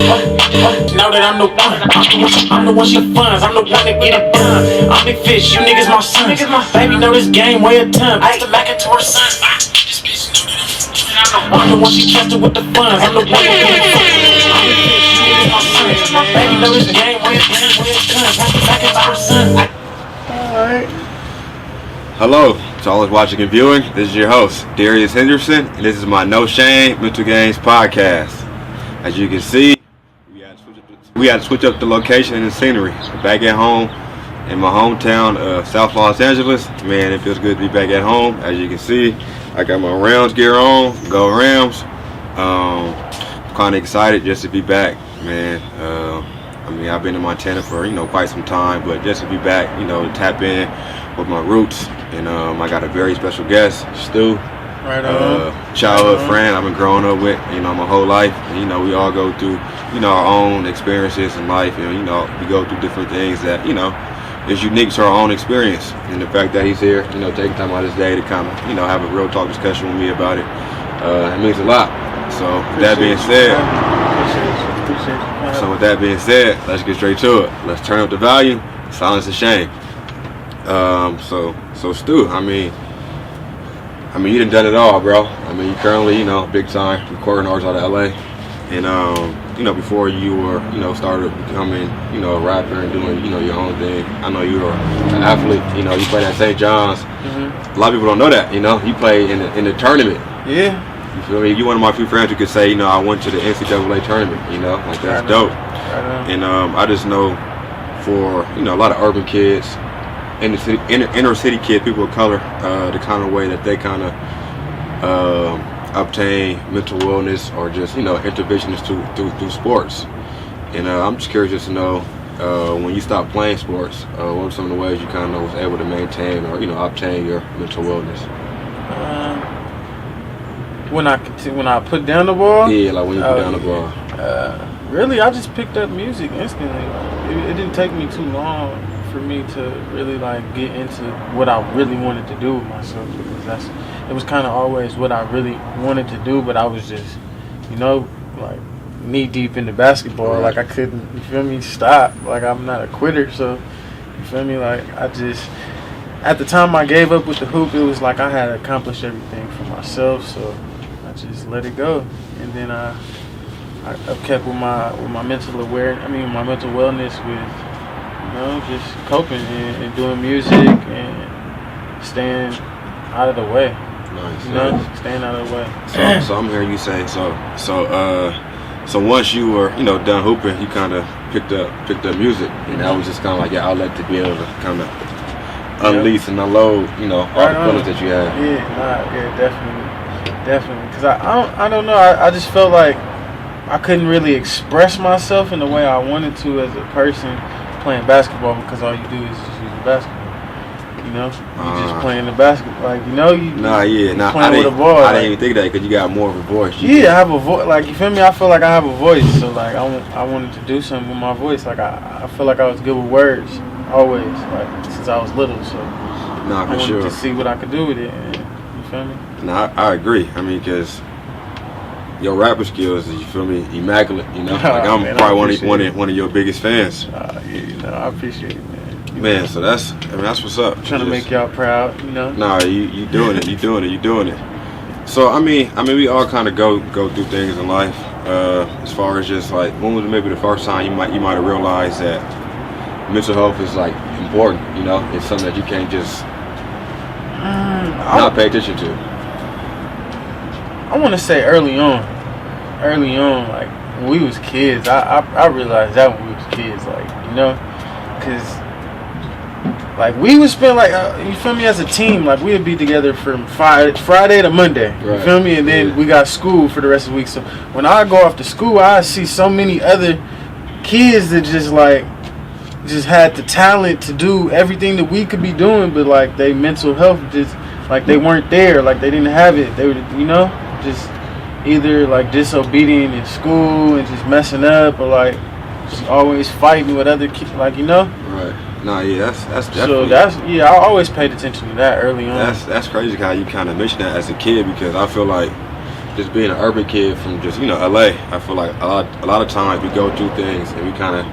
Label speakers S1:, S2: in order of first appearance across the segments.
S1: Now that I'm the one, I'm the one she funds, I'm the one that get it done. I'm big fish, you niggas my sons. Baby know this game way a ton. I used to back it to her son. This bitch know that I'm the one she trusted with the funds. I'm the one that get it done. I'm big fish, you niggas my sons. Baby know this game way a ton. I used to back it to her son.
S2: Alright.
S3: Hello to all those watching and viewing. This is your host, Darius Henderson, and this is my No Shame Mental Games podcast. As you can see, we had to switch up the location and the scenery. Back at home in my hometown of South Los Angeles. Man, it feels good to be back at home. As you can see, I got my Rams gear on. Go Rams. Kind of excited just to be back, man. I've been in Montana for quite some time, but just to be back, to tap in with my roots. And I got a very special guest, Stu.
S2: Right on.
S3: Childhood friend I've been growing up with, my whole life. And, we all go through, our own experiences in life. And, we go through different things that, is unique to our own experience. And the fact that he's here, taking time out of his day to kind of, have a real talk discussion with me about it, it means a lot. So with that being said, let's get straight to it. Let's turn up the volume, silence the shame. So Stu, you done it all, bro. You currently, big time recording artists out of LA. And, before you were, started becoming, a rapper and doing, your own thing. I know you were an athlete, you played at St. John's. Mm-hmm. A lot of people don't know that, you played in the tournament.
S2: Yeah.
S3: You feel me? You're one of my few friends who could say, I went to the NCAA tournament, that's dope.
S2: Right.
S3: And I just know for, a lot of urban kids, inner city kids, people of color, the kind of way that they kind of obtain mental wellness or just interventions through sports. And I'm just curious just to know when you stopped playing sports, what were some of the ways you kind of was able to maintain or obtain your mental wellness?
S2: When I put down the ball?
S3: Yeah, like when you put down the ball.
S2: Really, I just picked up music instantly. It didn't take me too long for me to really get into what I really wanted to do with myself, because it was kind of always what I really wanted to do, but I was just knee deep into basketball.
S3: Right.
S2: I couldn't, you feel me, stop. I'm not a quitter, so you feel me, I just, at the time I gave up with the hoop, it was like I had accomplished everything for myself, so I just let it go. And then I kept with my mental awareness, my mental wellness with just coping and doing music and staying out of the way.
S3: Nice.
S2: Staying out of the way.
S3: So I'm hearing you say so once you were done hooping, you kind of picked up music, and that was just kind of like your outlet to be able to kind of unleash and unload all the feelings that you had.
S2: Definitely. Because I don't know. I just felt like I couldn't really express myself in the way I wanted to as a person playing basketball, because all you do is just use the basketball. You just playing the basketball.
S3: I didn't even think that, because you got more of a voice.
S2: I have a voice. You feel me? I feel like I have a voice. So I wanted to do something with my voice. I feel like I was good with words always. Since I was little. So I wanted to see what I could do with it. And, you feel me?
S3: No, I agree. Because your rapper skills, you feel me, immaculate. I'm probably one of your biggest fans.
S2: I appreciate it, man.
S3: Man, so that's what's up.
S2: Trying to make y'all proud,
S3: Nah, you doing it. You doing it. So we all kind of go through things in life. As far as just when was maybe the first time you might have realized that mental health is important. It's something that you can't just not pay attention to.
S2: I want to say early on, when we was kids. I realized that when we was kids, because we would spend you feel me, as a team, we would be together from Friday to Monday, you feel me, and then we got school for the rest of the week. So when I go off to school, I see so many other kids that just had the talent to do everything that we could be doing, but they mental health just they weren't there, they didn't have it. They were just either disobedient in school and just messing up, or just always fighting with other kids,
S3: Right. No, yeah, that's definitely.
S2: So I always paid attention to that early on.
S3: That's crazy how you kind of mentioned that as a kid, because I feel like just being an urban kid from just, LA, I feel like a lot of times we go through things and we kind of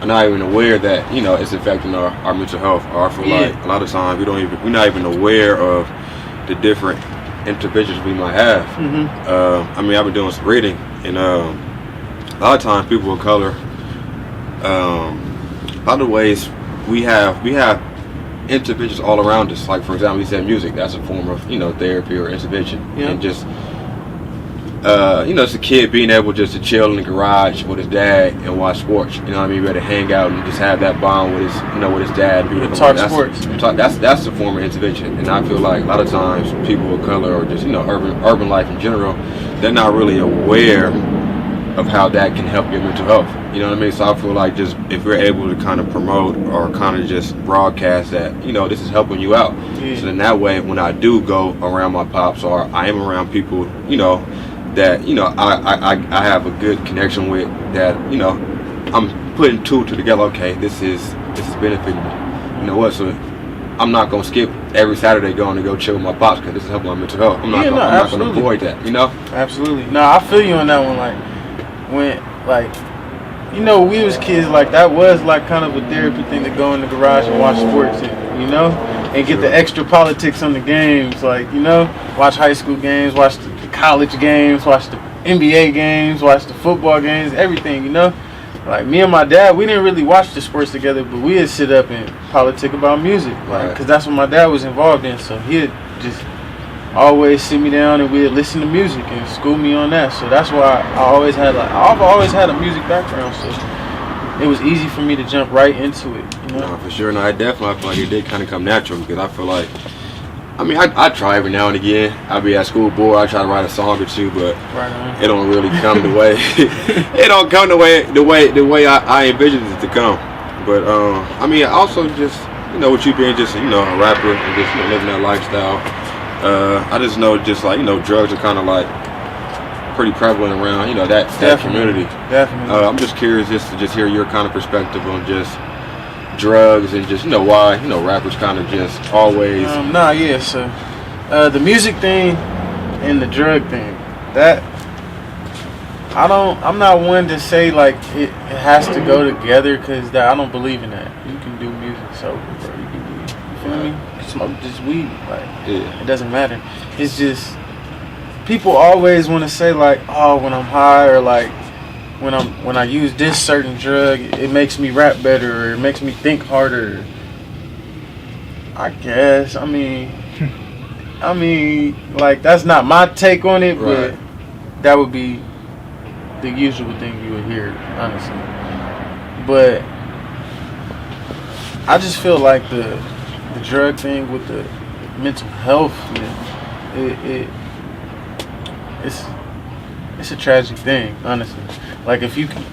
S3: are not even aware that, it's affecting our mental health. Or I feel like a lot of times we're not even aware of the different interventions we might have. I've been doing some reading, and a lot of times people of color, a lot of ways we have interventions all around us. Like, for example, you said music, that's a form of therapy or intervention. And just as a kid being able just to chill in the garage with his dad and watch sports, ready to hang out and just have that bond with his dad.
S2: Talk sports.
S3: That's a form of intervention. And I feel like a lot of times people of color or just urban life in general, they're not really aware of how that can help your mental health. You know what I mean? So I feel like just if we're able to kind of promote or kind of just broadcast that, this is helping you out. So then that way, when I do go around my pops or I am around people, that, I have a good connection with, that, I'm putting two together. Okay, this is benefiting me. You know what? So I'm not going to skip every Saturday going to go chill with my pops because this is helping my mental health. I'm not going to avoid that,
S2: Absolutely. No, I feel you on that one. Like, when, we was kids, like, that was like kind of a therapy thing to go in the garage and watch sports, and get the extra politics on the games, like, watch high school games, watch the college games, watch the NBA games, watch the football games, everything, Like, me and my dad, we didn't really watch the sports together, but we'd sit up and politic about music, like, because that's what my dad was involved in, so he'd just always sit me down and we'd listen to music and school me on that. So that's why I've always had a music background, so it was easy for me to jump right into it.
S3: No, for sure. No, I feel like it did kind of come natural, because I feel like, I try every now and again. I'll be at school bored, I try to write a song or two, but it don't really come the way it don't come the way I envisioned it to come. But also just with you being just a rapper and just living that lifestyle. I just know, just like, drugs are kind of like pretty prevalent around, that community.
S2: Definitely.
S3: I'm just curious just to hear your kind of perspective on just drugs and just, why, rappers kind of just always.
S2: So the music thing and the drug thing, that I'm not one to say like it has to go together, because I don't believe in that. You can do music sober, bro. You feel me? Smoke just weed, like, it doesn't matter. It's just people always want to say like, oh, when I'm high, or like when I use this certain drug, it makes me rap better, or it makes me think harder. I guess. I mean, like, that's not my take on it, but that would be the usual thing you would hear, honestly. But I just feel like the drug thing with the mental health, it's a tragic thing, honestly. Like, if you can,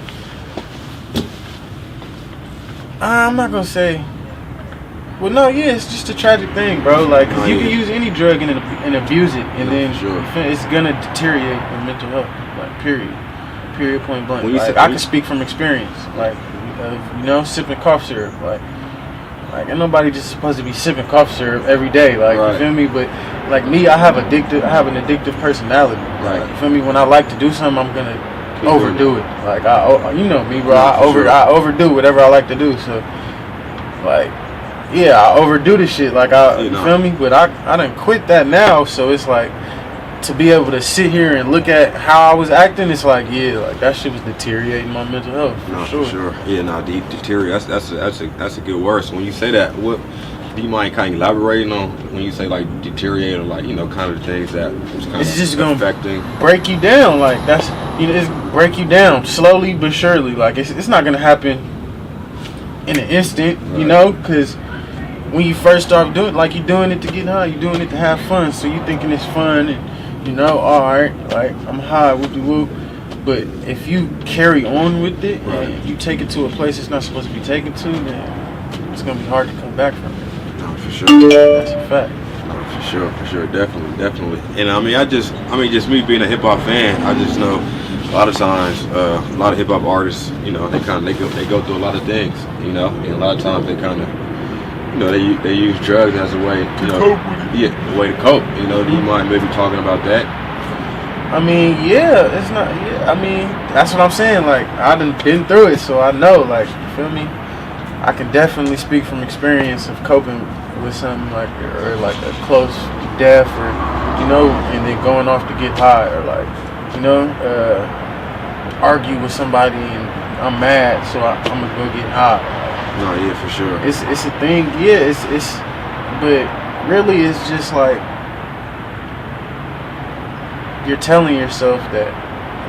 S2: I'm not gonna say, well, no, it's just a tragic thing, bro. Like, cause you can use any drug and abuse it, and then it's gonna deteriorate your mental health, like, period, point blank. Like, I can speak from experience, like, sipping cough syrup, like, ain't nobody just supposed to be sipping cough syrup every day, like, you feel me? But like me, I have an addictive personality. Like, you feel me? When I like to do something, I'm gonna overdo it. Like, me, bro. I overdo whatever I like to do. So, like, I overdo the shit. Like, you feel me? But I done quit that now. So it's like, to be able to sit here and look at how I was acting, it's like, like, that shit was deteriorating my mental health. For sure.
S3: Deteriorate. That's a good word. So when you say that, what do you mind kind of elaborating on when you say like deteriorate, or like kind of the things that was kind
S2: it's
S3: of
S2: just
S3: affecting?
S2: Gonna break you down. Like, that's it's break you down slowly but surely. Like, it's not gonna happen in an instant, because when you first start doing it, like, you're doing it to get high, you're doing it to have fun, so you thinking it's fun, and alright, like, I'm high, whoop-de-whoop. But if you carry on with it and you take it to a place it's not supposed to be taken to, then it's gonna be hard to come back from it.
S3: No, for sure.
S2: That's a fact.
S3: No, for sure, definitely. And just me being a hip hop fan, I just know a lot of times, a lot of hip hop artists, they go through a lot of things, and a lot of times they kind of, they use drugs as a way, a way to cope. Do you mind maybe talking about that?
S2: I mean, yeah, it's not. Yeah, I mean, that's what I'm saying. Like, I done been through it, so I know. Like, you feel me? I can definitely speak from experience of coping with something like, or like a close death, or and then going off to get high, or like, argue with somebody and I'm mad, so I'm gonna go get high.
S3: No, yeah, for sure.
S2: It's a thing. Yeah, it's, but really, it's just like, you're telling yourself that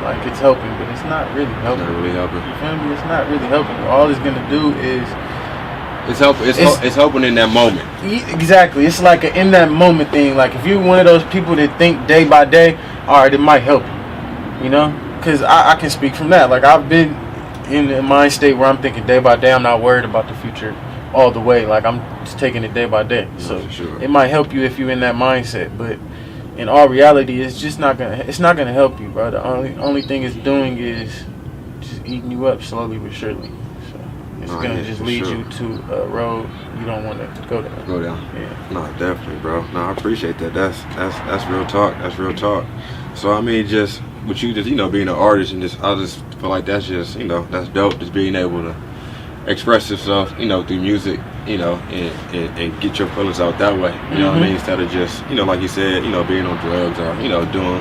S2: like it's helping, but it's not really helping.
S3: Not really helping.
S2: You feel me? It's not really helping. All it's gonna do is
S3: it's helping in that moment.
S2: Exactly. It's like an in that moment thing. Like if you're one of those people that think day by day, all right, it might help you. Because I can speak from that. Like I've been in a mind state where I'm thinking day by day. I'm not worried about the future all the way. Like I'm just taking it day by day. So
S3: sure.
S2: It might help you if you're in that mindset, but in all reality, it's just not gonna help you, bro. The only thing it's doing is just eating you up slowly but surely. So it's gonna just lead you to a road you don't want to go down.
S3: Go down.
S2: Yeah.
S3: No, definitely, bro. No, I appreciate that. That's real talk. That's real talk. So I mean, just with you, just being an artist, and I just feel like that's just that's dope. Just being able to express yourself, through music, and get your feelings out that way. You know what I mean? Instead of just, like you said, being on drugs or, doing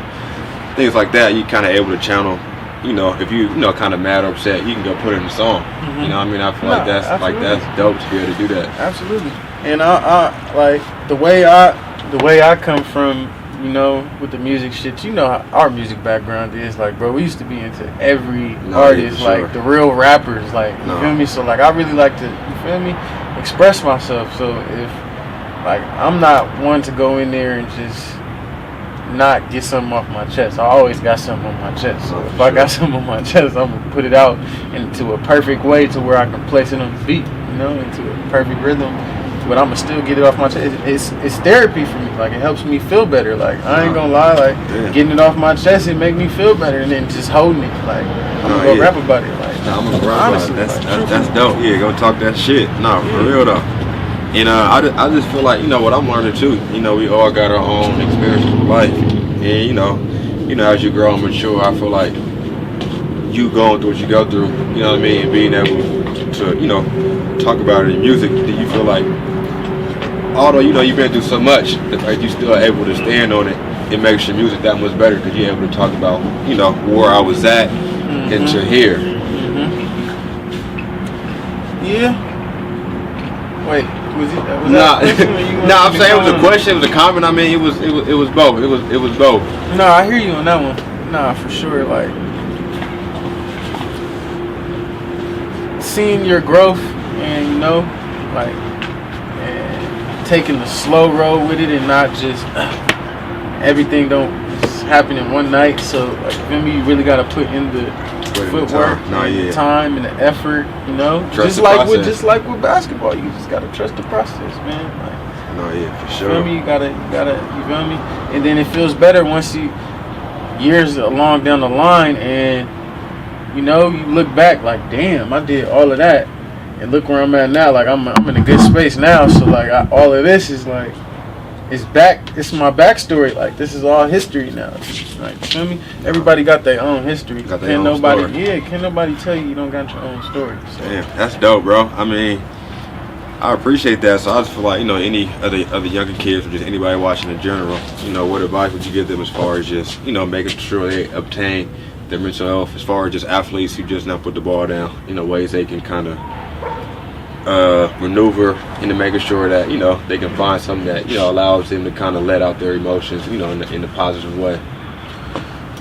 S3: things like that, you kind of able to channel, if you, kind of mad or upset, you can go put it in a song. You know what I mean? I feel like that's dope to be able to do that.
S2: Absolutely. And I like the way I come from, with the music shit, how our music background is. Like, bro, we used to be into every artist,
S3: yeah,
S2: like the real rappers, like, you feel me? So, like, I really like to, you feel me, express myself. So, if, like, I'm not one to go in there and just not get something off my chest. I always got something on my chest. So, if I got something on my chest, I'm going to put it out into a perfect way to where I can place it on the beat, into a perfect rhythm. But I'm gonna still get it off my chest. It's therapy for me. Like it helps me feel better. Like I ain't gonna lie. Like getting it off my chest, it make me feel better. And then just holding it. Like I'm gonna go rap about it. Like
S3: I'm gonna rap about it. That's dope. Yeah, go talk that shit. No, for real though. And I just feel like what I'm learning too. We all got our own experiences with life. And as you grow and mature, I feel like you going through what you go through. You know what I mean? And being able to talk about it in music. Do you feel like, although you've been through so much, like you still are able to stand on it, it makes your music that much better because you're able to talk about where I was at and to here.
S2: Yeah. Wait, was
S3: that a question? No, I'm saying it was a question. It was a comment. I mean, it was both. It was both.
S2: No, I hear you on that one. Nah, for sure. Like seeing your growth and and taking the slow road with it and not just everything don't just happen in one night. So like you really gotta put in the footwork, the time and the effort,
S3: Trust
S2: just like with basketball, you just gotta trust the process, man. Like,
S3: for sure.
S2: You feel me? You gotta you feel me? And then it feels better once you years along down the line and you look back like, damn, I did all of that, and look where I'm at now. Like I'm in a good space now. So like all of this is like, it's my backstory. Like this is all history now. Like you feel me? Everybody got their own history. Can't nobody tell you don't got your own story. So.
S3: Damn, that's dope, bro. I mean, I appreciate that. So I just feel like any other younger kids or just anybody watching in general, what advice would you give them as far as just making sure they obtain their mental health, as far as just athletes who just not put the ball down, ways they can kind of maneuver into making sure that they can find something that allows them to kind of let out their emotions, in a positive way.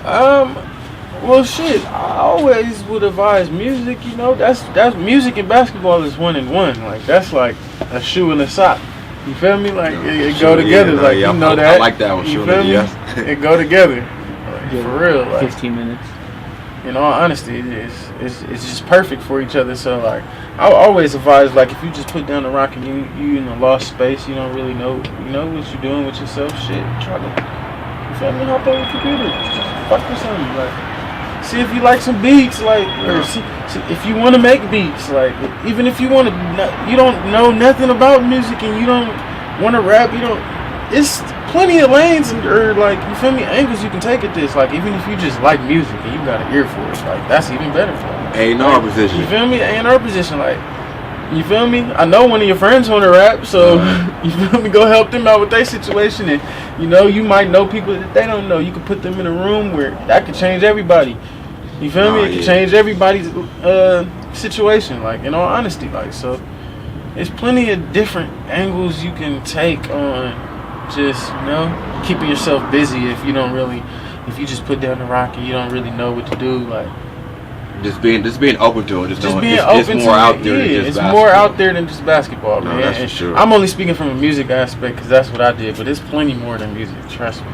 S2: Well, shit, I always would advise music. That's music and basketball is 1 and 1. Like that's like a shoe and a sock. You feel me? Like it go together. That.
S3: I like that one.
S2: You feel me? It go together. Like, for real. Like
S4: 15 minutes.
S2: In all honesty, it's just perfect for each other. So like, I always advise like if you just put down the rock and you in a lost space, you don't really know what you're doing with yourself. Shit, try to hop on your computer, just fuck with something. Like, see if you like some beats, like, or see if you want to make beats. Like, even if you want to, you don't know nothing about music and you don't want to rap, it's plenty of lanes or like, you feel me, angles you can take at this. Like, even if you just like music and you got an ear for it, like, that's even better for you.
S3: A&R position.
S2: You feel me? A&R position, like, you feel me? I know one of your friends want to rap, so you feel me? Go help them out with their situation, and you know, you might know people that they don't know. You could put them in a room where that could change everybody. You feel me? It could change everybody's situation. Like, in all honesty, like, so there's plenty of different angles you can take on just, you know, keeping yourself busy if you don't really, if you just put down the rock and you don't really know what to do, like.
S3: Just being open to it. Just
S2: being
S3: open
S2: it's
S3: more out there than just
S2: it's
S3: basketball.
S2: more out there than just basketball,
S3: No,
S2: man.
S3: that's
S2: And
S3: for sure.
S2: I'm only speaking from a music aspect because that's what I did, but it's plenty more than music. Trust me.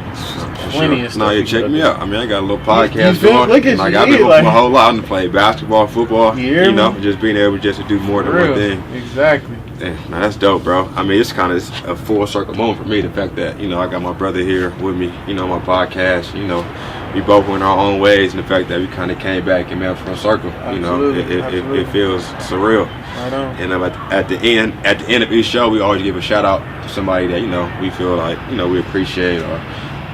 S2: Plenty of stuff.
S3: No, you check me out. I mean, I got a little podcast
S2: feel,
S3: going.
S2: look at
S3: like,
S2: you,
S3: I've been
S2: like,
S3: my whole life. I'm play basketball, football.
S2: You
S3: know, just being able just to do more than one thing.
S2: Exactly.
S3: Yeah, now that's dope, bro. I mean, it's kind of a full circle moment for me. The fact that, you know, I got my brother here with me, you know, my podcast, you know, we both went our own ways, and the fact that we kind of came back and met from a circle, you know, it feels surreal.
S2: Right on.
S3: And at the end of each show, we always give a shout out to somebody that, you know, we feel like, you know, we appreciate or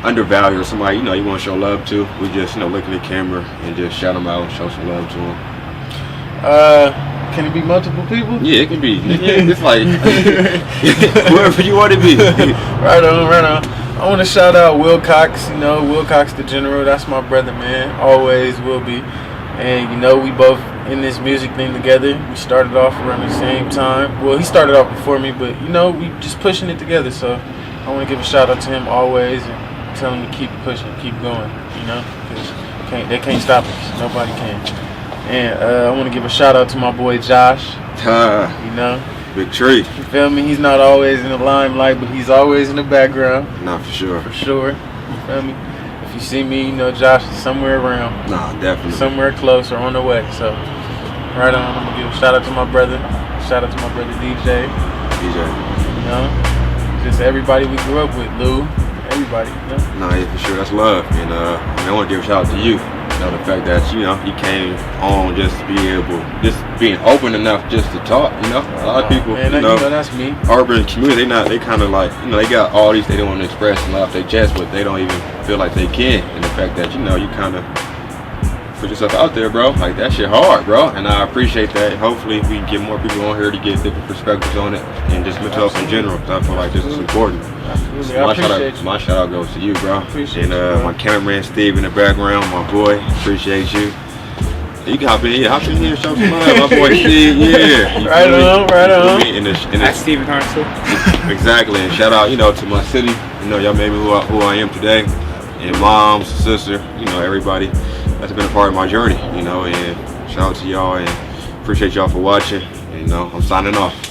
S3: undervalue, or somebody, you know, you want to show love to. We just, you know, look in the camera and just shout them out and show some love to them.
S2: Can it be multiple people?
S3: Yeah, it can be. It's like whoever you want to be.
S2: Right on. I want to shout out Will Cox, you know, Will Cox the General. That's my brother, man. Always will be. And, you know, we both in this music thing together. We started off around the same time. Well, he started off before me, but, you know, we just pushing it together. So I want to give a shout out to him always and tell him to keep pushing, keep going, you know, because they can't stop us. Nobody can. And I want to give a shout out to my boy Josh. You know,
S3: Big tree.
S2: you feel me? He's not always in the limelight, but he's always in the background.
S3: Nah, for sure.
S2: For sure. You feel me? If you see me, you know Josh is somewhere around.
S3: Nah, definitely.
S2: Somewhere close or on the way. So, right on. I'm gonna give a shout out to my brother. Shout out to my brother DJ.
S3: DJ.
S2: You know, just everybody we grew up with, Lou. Everybody. You know?
S3: Nah, yeah, for sure. That's love. And I want to give a shout out to you. You know, the fact that, you know, you came on just to be able, just being open enough just to talk, you know. A lot of people,
S2: man,
S3: you know,
S2: that's me.
S3: urban community, they kind of like, you know, they got all these, they don't want to express and off their chest, but they don't even feel like they can. And the fact that, you know, you kind of put yourself out there, bro, like, that shit hard, bro. And I appreciate that. Hopefully we can get more people on here to get different perspectives on it and just mental health in general. I feel like this is important.
S2: Absolutely.
S3: So my shout out goes to you, bro.
S2: Appreciate
S3: and
S2: you,
S3: my cameraman Steve in the background, my boy. Appreciate you. You can hop in here, show some love, my boy Steve. Yeah.
S2: Right on.
S4: That's Steven Hartzell.
S3: Exactly. And shout out, you know, to my city. You know, y'all made me who I am today. And moms, sister, you know, everybody that's been a part of my journey. You know, and shout out to y'all and appreciate y'all for watching. And, you know, I'm signing off.